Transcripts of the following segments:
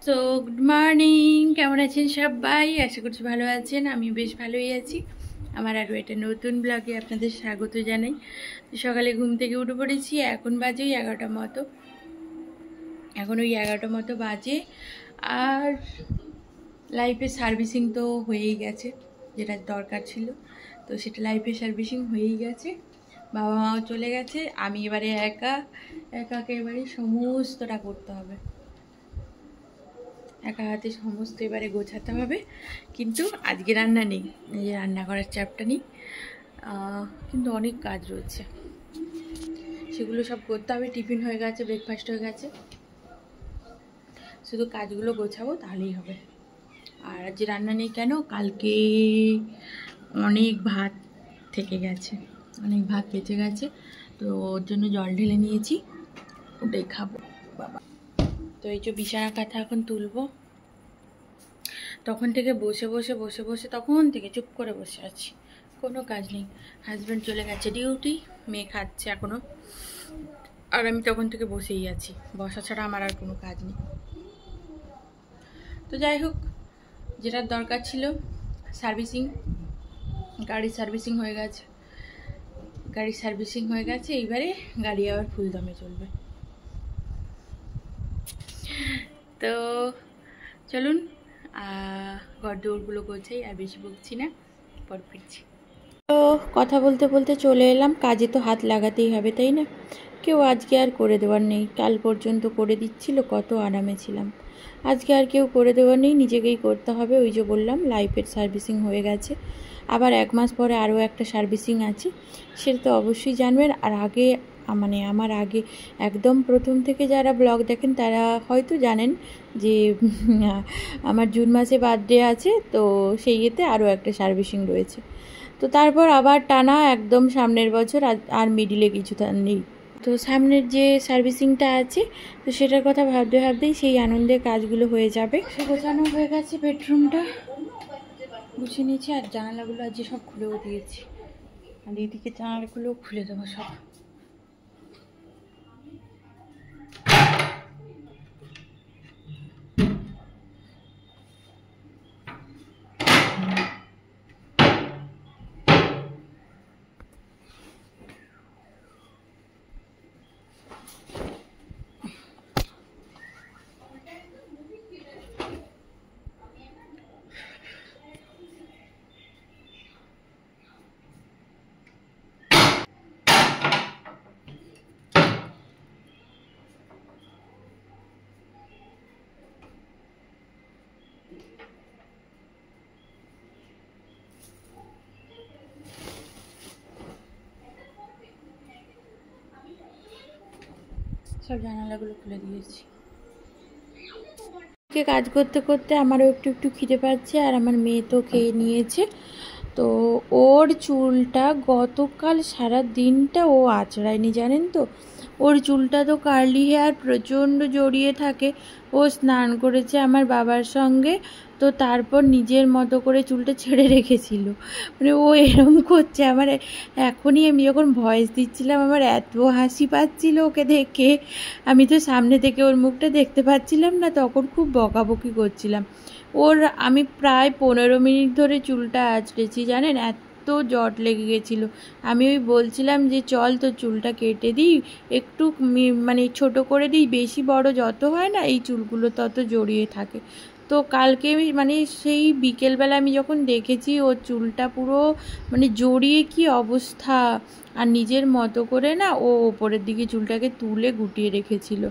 তো good morning, কেমন আছেন সবাই? আশা করছি ভালো আছেন। আমি বেশ ভালোই আছি। আমার আরও একটা নতুন ব্লগে আপনাদের স্বাগত জানাই। সকালে ঘুম থেকে উঠে পড়েছি, এখন বাজে ওই 11টার মতো। এখন ওই 11টার মতো বাজে। আর লাইফে সার্ভিসিং তো হয়েই গেছে, যেটা দরকার ছিল, তো সেটা লাইফে সার্ভিসিং হয়েই গেছে। বাবা মাও চলে গেছে, আমি এবারে একাকে এবারে সমস্তটা করতে হবে। একা হাতে সমস্ত এবারে গোছাতে হবে। কিন্তু আজকে রান্না নেই, এই যে রান্না করার চাপটা নেই, কিন্তু অনেক কাজ রয়েছে, সেগুলো সব করতে হবে। টিফিন হয়ে গেছে, ব্রেকফাস্ট হয়ে গেছে, শুধু কাজগুলো গোছাবো, তাহলেই হবে। আর আজ রান্না নেই কেন? কালকে অনেক ভাত থেকে গেছে, অনেক ভাত বেঁচে গেছে, তো ওর জন্য জল ঢেলে নিয়েছি, ওটাই খাবো বাবা। তো এই যে বিছানা কাঁথা এখন তুলবো। তখন থেকে বসে বসে তখন থেকে চুপ করে বসে আছি, কোনো কাজ নেই। হাজব্যান্ড চলে গেছে ডিউটি, মেয়ে খাচ্ছে এখনও, আর আমি তখন থেকে বসেই আছি। বসা ছাড়া আমার আর কোনো কাজ নেই। তো যাই হোক, যেটার দরকার ছিল সার্ভিসিং, গাড়ির সার্ভিসিং হয়ে গেছে। এইবারে গাড়ি আবার ফুল দমে চলবে। তো চলুন ঘর দৌড়গুলো গোছাই, আর বেশি বকছি না, পর ফিরছি। তো কথা বলতে বলতে চলে এলাম। কাজে তো হাত লাগাতেই হবে, তাই না? কেউ আজকে আর করে দেওয়ার নেই। কাল পর্যন্ত করে দিচ্ছিল, কত আরামে ছিলাম। আজকে আর কেউ করে দেওয়ার নেই, নিজেকেই করতে হবে। ওই যে বললাম, লাইফের সার্ভিসিং হয়ে গেছে, আবার 1 মাস পরে আরও একটা সার্ভিসিং আছে, সেটা তো অবশ্যই জানবেন। আর আগে আমার আগে একদম প্রথম থেকে যারা ব্লগ দেখেন তারা হয়তো জানেন যে আমার জুন মাসে বার্থডে আছে, তো সেই ইয়েতে আরও একটা সার্ভিসিং রয়েছে। তো তারপর আবার টানা একদম সামনের বছর, আর মিডিলে কিছু নেই। তো সামনের যে সার্ভিসিংটা আছে, তো সেটার কথা ভাবতেই সেই আনন্দের কাজগুলো হয়ে যাবে। গোছানো হয়ে গেছে, বেডরুমটা গুছিয়ে নিয়েছি, আর জানালাগুলো আজকে সব খুলেও দিয়েছি, আর এইদিকে জানালাগুলোও খুলে দেবো সব। সব জানালাগুলো খুলে দিয়েছি। কাজ করতে করতে আমারও একটু একটু খিদে পাচ্ছে, আর আমার মেয়ে তো খেয়ে নিয়েছে। তো ওর চুলটা গতকাল সারা দিনটা ও আঁচড়ায়নি, জানেন তো। ওর চুলটা তো কার্লি হেয়ার, প্রচণ্ড জড়িয়ে থাকে। ও স্নান করেছে আমার বাবার সঙ্গে, তো তারপর নিজের মতো করে চুলটা ছেড়ে রেখেছিল। মানে ও এরম করছে। আমার এখনই আমি যখন ভয়েস দিচ্ছিলাম, আমার এত হাসি পাচ্ছিল ওকে দেখে। আমি তো সামনে থেকে ওর মুখটা দেখতে পাচ্ছিলাম না, তখন খুব বকাবকি করছিলাম ওর। আমি প্রায় 15 মিনিট ধরে চুলটা আঁচড়েছি, জানেন, এত জট লেগে গেছিলো। আমি ওই বলছিলাম যে চল তো চুলটা কেটে দিই, একটু মানে ছোট করে দিই, বেশি বড় যত হয় না এই চুলগুলো তত জড়িয়ে থাকে। তো কালকে মানে সেই বিকেলবেলা আমি যখন দেখেছি ওর চুলটা পুরো মানে জড়িয়ে কি অবস্থা, আর নিজের মতো করে না ও ওপরের দিকে চুলটাকে তুলে গুটিয়ে রেখেছিল।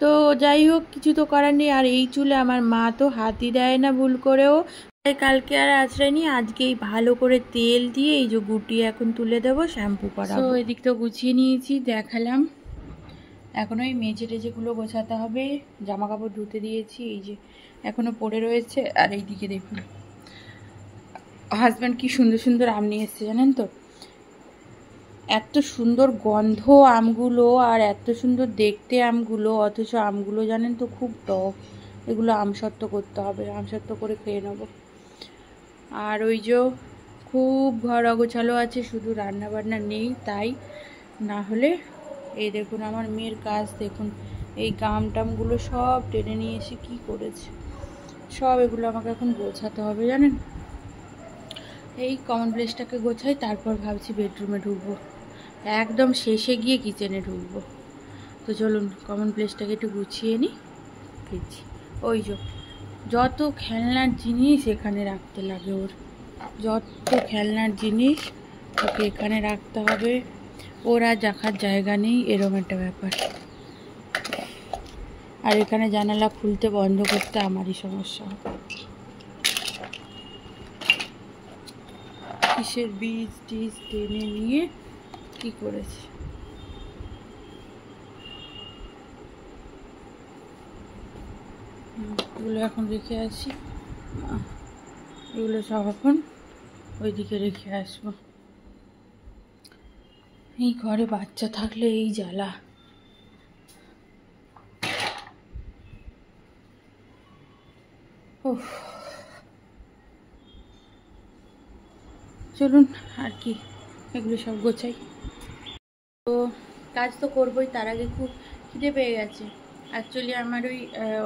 তো যাই হোক, কিছু তো করার নেই। আর এই চুলে আমার মা তো হাতই দেয় না ভুল করেও, তাই কালকে আর আঁচড়াইনি। আজকেই ভালো করে তেল দিয়ে এই যে গুটিয়ে এখন তুলে দেবো, শ্যাম্পু করাবো। তো এদিক তো গুছিয়ে নিয়েছি, দেখালাম। এখন ওই মেঝে টেজেগুলো গোছাতে হবে, জামা কাপড় ধুতে দিয়েছি, এই যে এখনো পড়ে রয়েছে। আর এইদিকে দেখুন, হাজব্যান্ড কি সুন্দর সুন্দর আম নিয়ে এসছে, জানেন তো। এত সুন্দর গন্ধ আমগুলো, আর এত সুন্দর দেখতে আমগুলো, অথচ আমগুলো জানেন তো খুব টক। এগুলো আমসত্ত্ব করতে হবে, আমসত্ত্ব করে খেয়ে নেব। আর ওই যে খুব ঘর অগোছালো আছে, শুধু রান্না বান্না নেই তাই, না হলে এই দেখুন আমার মেয়ের কাজ দেখুন। এই গাম টামগুলো সব টেনে নিয়ে এসে কী করেছে, সব এগুলো আমাকে এখন গোছাতে হবে জানেন। এই কমন প্লেসটাকে গোছাই, তারপর ভাবছি বেডরুমে ঢুকবো, একদম শেষে গিয়ে কিচেনে ঢুকবো। তো চলুন কমন প্লেসটাকে একটু গুছিয়ে নিই, ফিরছি। ওই যত খেলনার জিনিস এখানে রাখতে লাগে ওর, যত খেলনার জিনিস ওকে এখানে রাখতে হবে, ওর আর রাখার জায়গা নেই, এরকম একটা ব্যাপার। আর এখানে জানালা খুলতে বন্ধ করতে আমারই সমস্যা। কিসের বীজ টিজ টেনে নিয়ে কি করেছে। এগুলো এখন রেখে আসি, এগুলো সব এখন ওইদিকে রেখে আসবো। এই ঘরে বাচ্চা থাকলে এই জ্বালা। ওহ, চলুন আর কি, এগুলো সব গোছাই। তো কাজ তো করবোই, তার আগে খুব খিদে পেয়ে গেছে। অ্যাকচুয়ালি আমার ওই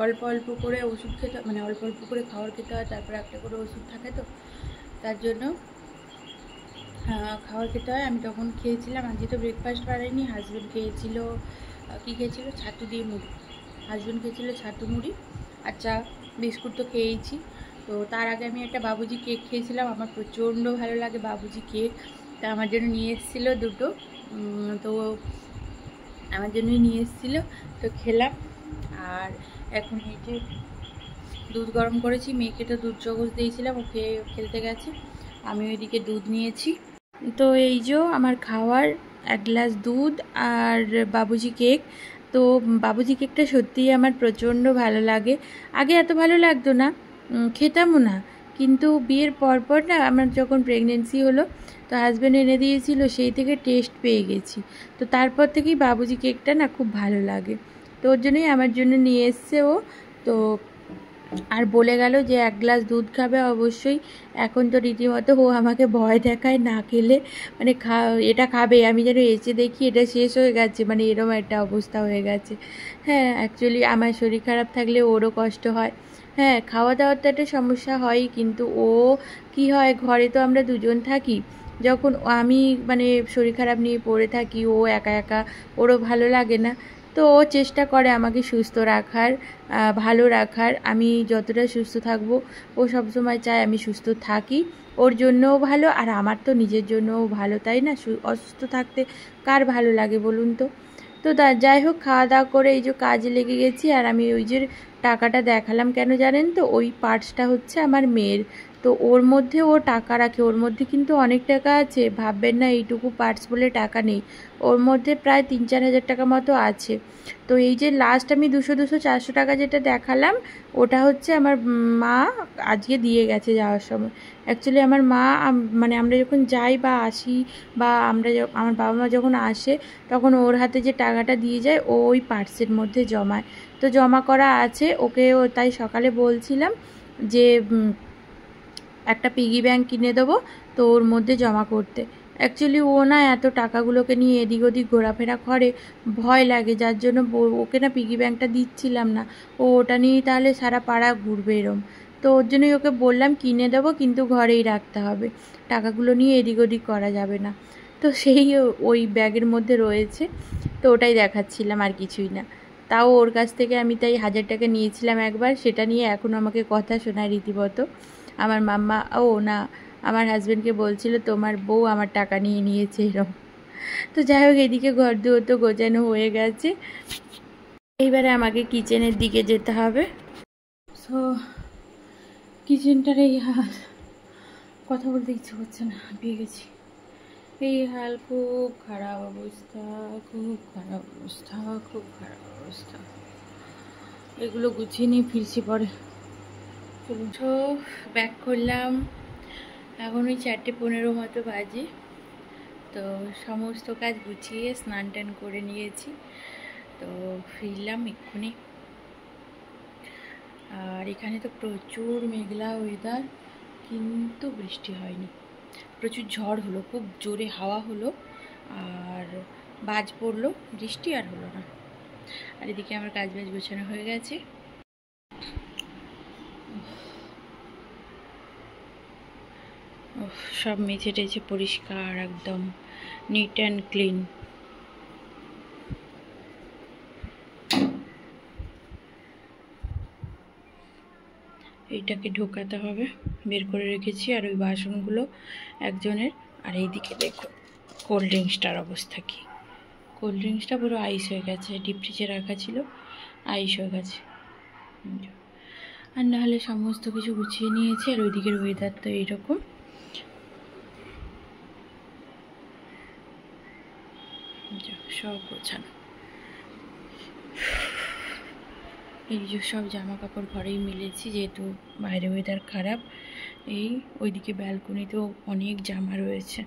অল্প অল্প করে ওষুধ খেতে, মানে অল্প অল্প করে খাবার খেতে হয়, তারপর একটা করে ওষুধ থাকে, তো তার জন্য খাবার খেতে হয়। আমি তখন খেয়েছিলাম, আজকে তো ব্রেকফাস্ট বানাইনি, হাজব্যান্ড খেয়েছিল কী খেয়েছিল, ছাতু দিয়ে মুড়ি। হাজব্যান্ড খেয়েছিল ছাতু মুড়ি, আচ্ছা বিস্কুট তো খেয়েইছি। তো তার আগে আমি একটা বাবুজি কেক খেয়েছিলাম, আমার প্রচণ্ড ভালো লাগে বাবুজি কেক। তা আমার জন্য নিয়ে এসেছিলো দুটো, তো আমার জন্যই নিয়ে এসেছিলো, তো খেলাম। আর এখন এই যে দুধ গরম করেছি, মেয়েকে তো দুধ জগজ দিয়েছিলাম, ওকে খেলতে গেছে, আমি ওইদিকে দুধ নিয়েছি। তো এই যে আমার খাওয়ার, এক গ্লাস দুধ আর বাবুজি কেক। তো বাবুজি কেকটা সত্যিই আমার প্রচণ্ড ভালো লাগে, আগে এত ভালো লাগতো না, খেতামও না, কিন্তু বিয়ের পরপর না আমার যখন প্রেগনেন্সি হলো, তো হাজব্যান্ড এনে দিয়েছিল, সেই থেকে টেস্ট পেয়ে গেছি। তো তারপর থেকেই বাবুজি কেকটা না খুব ভালো লাগে, তো ওর জন্যই আমার জন্য নিয়ে এসছে ও। তো আর বলে গেল যে এক গ্লাস দুধ খাবে অবশ্যই। এখন তো রীতিমতো ও আমাকে ভয় দেখায়, না খেলে মানে এটা খাবে, আমি যেন এসে দেখি এটা শেষ হয়ে গেছে, মানে এরকম একটা অবস্থা হয়ে গেছে। হ্যাঁ, অ্যাকচুয়ালি আমার শরীর খারাপ থাকলে ওরও কষ্ট হয়। হ্যাঁ, খাওয়া দাওয়ার তো একটা সমস্যা হয়ই, কিন্তু ও কি হয়, ঘরে তো আমরা দুজন থাকি, যখন আমি মানে শরীর খারাপ নিয়ে পড়ে থাকি, ও একা একা, ওরও ভালো লাগে না। তো ও চেষ্টা করে আমাকে সুস্থ রাখার, ভালো রাখার। আমি যতটা সুস্থ থাকবো, ও সবসময় চায় আমি সুস্থ থাকি, ওর জন্যও ভালো আর আমার তো নিজের জন্যও ভালো, তাই না? অসুস্থ থাকতে কার ভালো লাগে বলুন তো? তো যাই হোক, খাওয়া দাওয়া করে এই যে কাজে লেগে গেছি। আর আমি ওই যে টাকাটা দেখালাম কেন জানেন তো, ওই পার্সটা হচ্ছে আমার মেয়ের, তো ওর মধ্যে ও টাকা রাখে, ওর মধ্যে কিন্তু অনেক টাকা আছে, ভাববেন না এইটুকু পার্স বলে টাকা নেই, ওর মধ্যে প্রায় 3-4 হাজার টাকা মতো আছে। তো এই যে লাস্ট আমি 200-400 টাকা যেটা দেখালাম, ওটা হচ্ছে আমার মা আজকে দিয়ে গেছে যাওয়ার সময়। অ্যাকচুয়ালি আমার মা মানে আমরা যখন যাই বা আসি, বা আমার বাবা মা যখন আসে, তখন ওর হাতে যে টাকাটা দিয়ে যায় ও ওই পার্সের মধ্যে জমায়, তো জমা করা আছে ওকে। তাই সকালে বলছিলাম যে একটা পিগি ব্যাংক কিনে দেবো, তো ওর মধ্যে জমা করতে। অ্যাকচুয়ালি ও না এত টাকাগুলোকে নিয়ে এদিক ওদিক ঘোরাফেরা করে, ভয় লাগে, যার জন্য ওকে না পিগি ব্যাংকটা দিচ্ছিলাম না, ও ওটা নিয়েই তাহলে সারা পাড়া ঘুরবে এরম। তো ওর জন্যই ওকে বললাম কিনে দেবো, কিন্তু ঘরেই রাখতে হবে, টাকাগুলো নিয়ে এদিক ওদিক করা যাবে না। তো সেই ওই ব্যাগের মধ্যে রয়েছে, তো ওটাই দেখাচ্ছিলাম, আর কিছুই না। তাও ওর কাছ থেকে আমি তাই 1000 টাকা নিয়েছিলাম একবার, সেটা নিয়ে এখন আমাকে কথা শোনায় রীতিমতো। আমার মাম্মা, ও না, আমার হাজব্যান্ডকে বলছিল তোমার বউ আমার টাকা নিয়ে নিয়েছে এরকম। তো যাই হোক, এদিকে ঘর দুয়ার তো গোছানো হয়ে গেছে, এইবারে আমাকে কিচেনের দিকে যেতে হবে। সো কিচেনটার এই হাল, কথা বলতে ইচ্ছে করছে না, পেয়ে গেছি। এই হাল, খুব খারাপ অবস্থা, খুব খারাপ অবস্থা, খুব খারাপ অবস্থা। এগুলো গুছিয়ে নিয়ে ফিরছি পরে। তো ব্যাক করলাম, এখন ওই 4:15 মতো বাজে। তো সমস্ত কাজ গুছিয়ে স্নান টান করে নিয়েছি, তো ফিরলাম এক্ষুনি। আর এখানে তো প্রচুর মেঘলা ওয়েদার, কিন্তু বৃষ্টি হয়নি। প্রচুর ঝড় হলো, খুব জোরে হাওয়া হলো, আর বাজ পড়লো, বৃষ্টি আর হলো না। আর এদিকে আমার কাজ বাজ গোছানো হয়ে গেছে। সব মেঝে টেঝে পরিষ্কার, একদম নিট অ্যান্ড ক্লিন। এইটাকে ঢোকাতে হবে, বের করে রেখেছি। আর ওই বাসনগুলো একজনের। আর এইদিকে দেখো কোল্ড ড্রিঙ্কসটার অবস্থা কি। কোল্ড ড্রিঙ্কসটা পুরো আইস হয়ে গেছে, ডিপ ফ্রিজে রাখা ছিল, আইস হয়ে গেছে। আর নাহলে সমস্ত কিছু গুছিয়ে নিয়েছি। আর ওইদিকের ওয়েদার তো এইরকম। সব গোছানো। এই যে সব জামা কাপড় ঘরেই মিলেছি, যেহেতু বাইরে ওয়েদার খারাপ। এই ওইদিকে ব্যালকনিতেও অনেক জামা রয়েছে,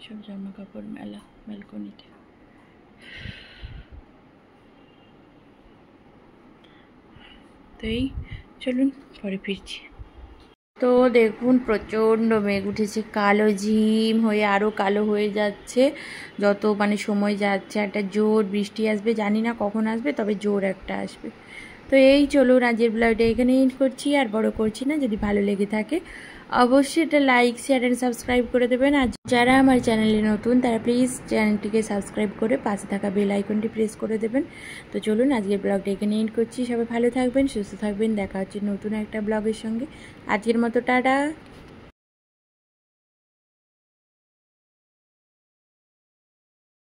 সব জামা কাপড় মেলা ব্যালকনিতে। তো এই চলুন পরে ফিরছি। তো দেখুন প্রচণ্ড মেঘ উঠেছে, কালো ঝিম হয়ে আরও কালো হয়ে যাচ্ছে। যত সময় যাচ্ছে একটা জোর বৃষ্টি আসবে, জানি না কখন আসবে, তবে জোর একটা আসবে। তো এই চলুন আজকের ব্লগটা এখানে এন্ড করছি, আর বড় করছি না। যদি ভালো লেগে থাকে অবশ্যই এটা লাইক, শেয়ার অ্যান্ড সাবস্ক্রাইব করে দেবেন। আর যারা আমার চ্যানেলে নতুন তারা প্লিজ চ্যানেলটিকে সাবস্ক্রাইব করে পাশে থাকা বেল আইকনটি প্রেস করে দেবেন। তো চলুন আজকের ব্লগটা এখানে এন্ড করছি। সবাই ভালো থাকবেন, সুস্থ থাকবেন। দেখা হচ্ছে নতুন একটা ব্লগের সঙ্গে। আজকের মতো টাটা।